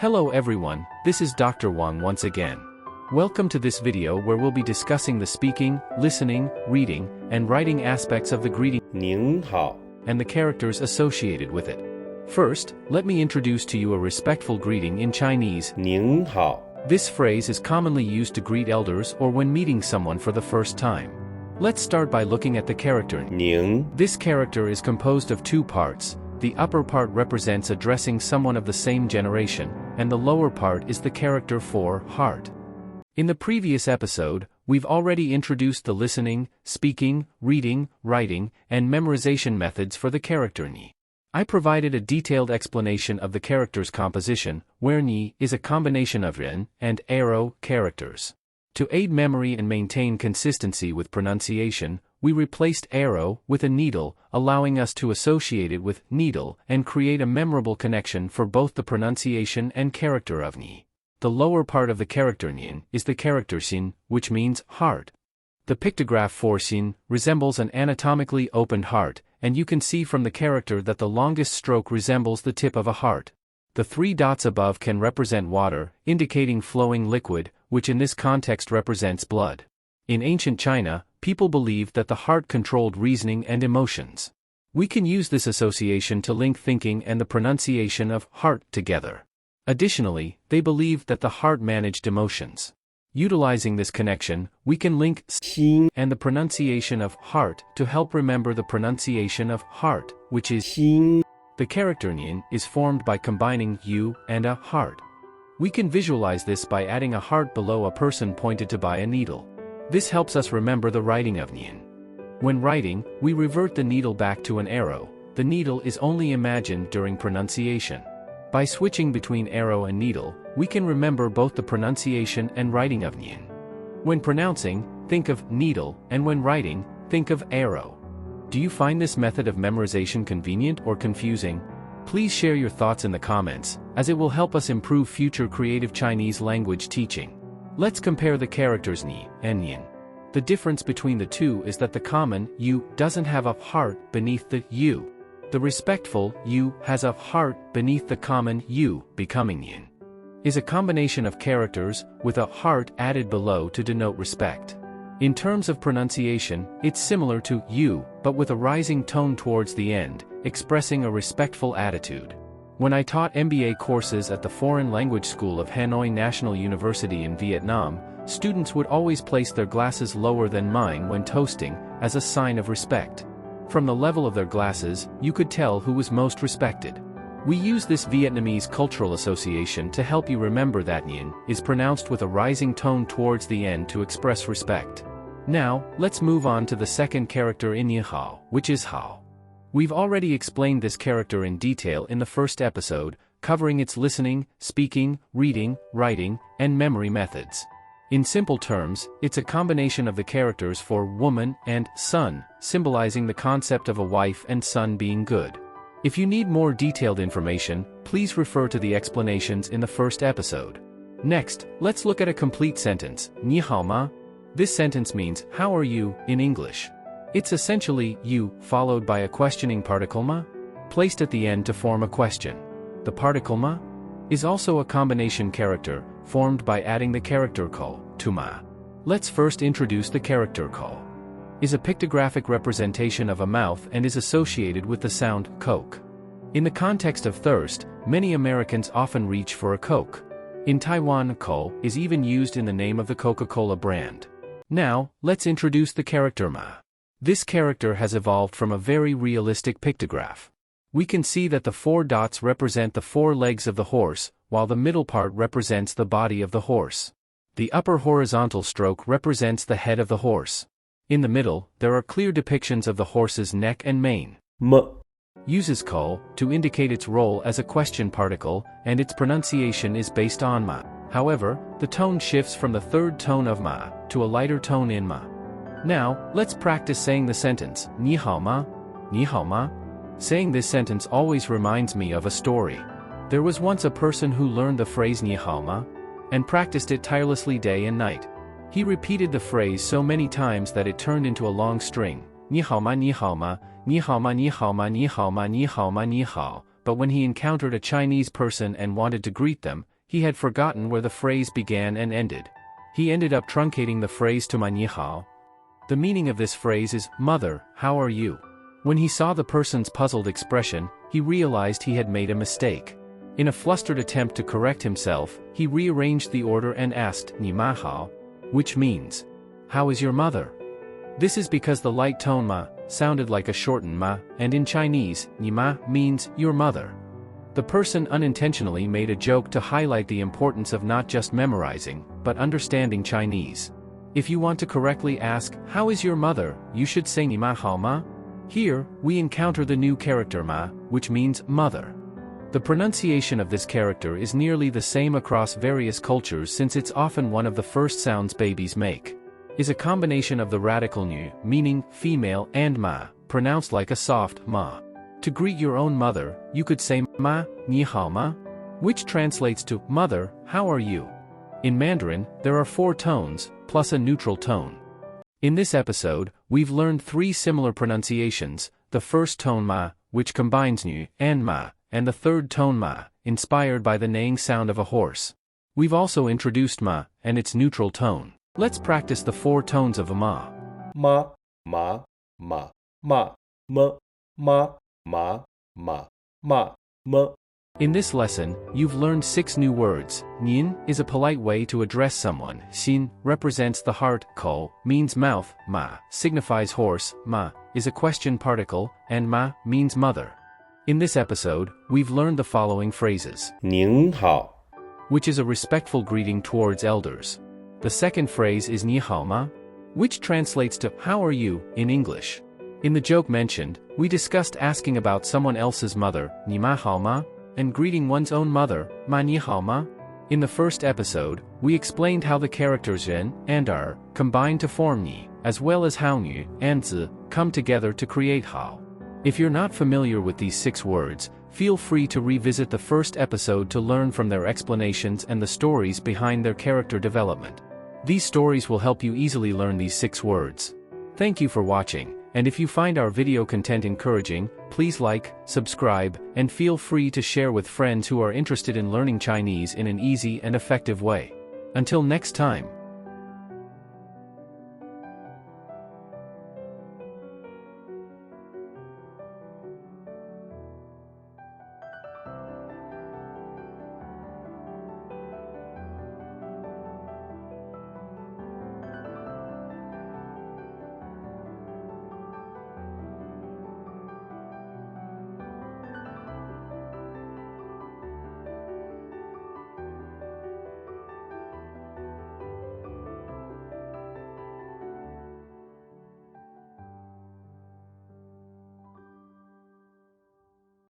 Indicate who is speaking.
Speaker 1: Hello everyone, this is Dr. Wang once again. Welcome to this video where we'll be discussing the speaking, listening, reading, and writing aspects of the greeting
Speaker 2: 您好
Speaker 1: and the characters associated with it. First, let me introduce to you a respectful greeting in Chinese.
Speaker 2: 您好
Speaker 1: This phrase is commonly used to greet elders or when meeting someone for the first time. Let's start by looking at the character
Speaker 2: 您
Speaker 1: This character is composed of two parts. The upper part represents addressing someone of the same generation, and the lower part is the character for heart. In the previous episode, we've already introduced the listening, speaking, reading, writing, and memorization methods for the character ni. I provided a detailed explanation of the character's composition, where ni is a combination of ren and arrow characters. To aid memory and maintain consistency with pronunciation, we replaced arrow with a needle, allowing us to associate it with needle and create a memorable connection for both the pronunciation and character of ni. The lower part of the character nin is the character xin, which means heart. The pictograph for xin resembles an anatomically opened heart, and you can see from the character that the longest stroke resembles the tip of a heart. The three dots above can represent water, indicating flowing liquid, which in this context represents blood. In ancient China, people believed that the heart controlled reasoning and emotions. We can use this association to link thinking and the pronunciation of heart together. Additionally, they believed that the heart managed emotions. Utilizing this connection, we can link
Speaker 2: 心
Speaker 1: and the pronunciation of heart to help remember the pronunciation of heart, which is
Speaker 2: 心
Speaker 1: The character nin is formed by combining u and a heart. We can visualize this by adding a heart below a person pointed to by a needle. This helps us remember the writing of nin. When writing, we revert the needle back to an arrow. The needle is only imagined during pronunciation. By switching between arrow and needle, we can remember both the pronunciation and writing of nin. When pronouncing, think of needle, and when writing, think of arrow. Do you find this method of memorization convenient or confusing? Please share your thoughts in the comments, as it will help us improve future creative Chinese language teaching. Let's compare the characters ni and nin. The difference between the two is that the common u doesn't have a heart beneath the u. The respectful u has a heart beneath the common u, becoming yin. Is a combination of characters, with a heart added below to denote respect. In terms of pronunciation, it's similar to u, but with a rising tone towards the end, expressing a respectful attitude. When I taught MBA courses at the Foreign Language School of Hanoi National University in Vietnam, students would always place their glasses lower than mine when toasting, as a sign of respect. From the level of their glasses, you could tell who was most respected. We use this Vietnamese cultural association to help you remember that yin is pronounced with a rising tone towards the end to express respect. Now, let's move on to the second character in ni hao, which is hao. We've already explained this character in detail in the first episode, covering its listening, speaking, reading, writing, and memory methods. In simple terms, it's a combination of the characters for woman and son, symbolizing the concept of a wife and son being good. If you need more detailed information, please refer to the explanations in the first episode. Next, let's look at a complete sentence, 你好吗? This sentence means, how are you, in English. It's essentially you, followed by a questioning particle ma, placed at the end to form a question. The particle ma is also a combination character, formed by adding the character ko to ma. Let's first introduce the character ko. Is a pictographic representation of a mouth and is associated with the sound Coke. In the context of thirst, many Americans often reach for a Coke. In Taiwan, ko is even used in the name of the Coca-Cola brand. Now, let's introduce the character ma. This character has evolved from a very realistic pictograph. We can see that the four dots represent the four legs of the horse, while the middle part represents the body of the horse. The upper horizontal stroke represents the head of the horse. In the middle, there are clear depictions of the horse's neck and mane.
Speaker 2: m
Speaker 1: Uses ko to indicate its role as a question particle, and its pronunciation is based on ma. However, the tone shifts from the third tone of ma to a lighter tone in ma. Now, let's practice saying the sentence, 你好吗? 你好吗? Saying this sentence always reminds me of a story. There was once a person who learned the phrase 你好吗? and practiced it tirelessly day and night. He repeated the phrase so many times that it turned into a long string, 你好吗,你好吗,你好吗,你好吗,你好吗,你好吗,你好, but when he encountered a Chinese person and wanted to greet them, he had forgotten where the phrase began and ended. He ended up truncating the phrase to my ni hao. The meaning of this phrase is, "Mother, how are you?" When he saw the person's puzzled expression, he realized he had made a mistake. In a flustered attempt to correct himself, he rearranged the order and asked, "Ni ma hao?" which means, "How is your mother?" This is because the light tone ma sounded like a shortened ma, and in Chinese, "ni ma" means your mother. The person unintentionally made a joke to highlight the importance of not just memorizing, but understanding Chinese. If you want to correctly ask, "How is your mother?" you should say "Ni ma hao ma?" Here, we encounter the new character ma, which means mother. The pronunciation of this character is nearly the same across various cultures since it's often one of the first sounds babies make. Is a combination of the radical nu, meaning female, and ma, pronounced like a soft ma. To greet your own mother, you could say ma, ni hao ma, which translates to mother, how are you? In Mandarin, there are 4 tones, plus a neutral tone. In this episode, we've learned 3 similar pronunciations, the first tone ma, which combines nu and ma, and the third tone ma, inspired by the neighing sound of a horse. We've also introduced ma, and its neutral tone. Let's practice the 4 tones of a ma.
Speaker 2: Ma, ma, ma, ma, ma, ma, ma, ma, ma, ma.
Speaker 1: In this lesson, you've learned 6 new words. Nian is a polite way to address someone. Xin represents the heart. Ko means mouth. Ma signifies horse. Ma is a question particle, and ma means mother. In this episode, we've learned the following phrases.
Speaker 2: 您好,
Speaker 1: which is a respectful greeting towards elders. The second phrase is "ni hao ma," which translates to "how are you" in English. In the joke mentioned, we discussed asking about someone else's mother, "ni ma hao ma," and greeting one's own mother, "ma ni hao ma." In the first episode, we explained how the characters "ren" and "er" combine to form "ni," as well as how "nu" and "zi" come together to create "hao." If you're not familiar with these 6 words, feel free to revisit the first episode to learn from their explanations and the stories behind their character development. These stories will help you easily learn these 6 words. Thank you for watching, and if you find our video content encouraging, please like, subscribe, and feel free to share with friends who are interested in learning Chinese in an easy and effective way. Until next time.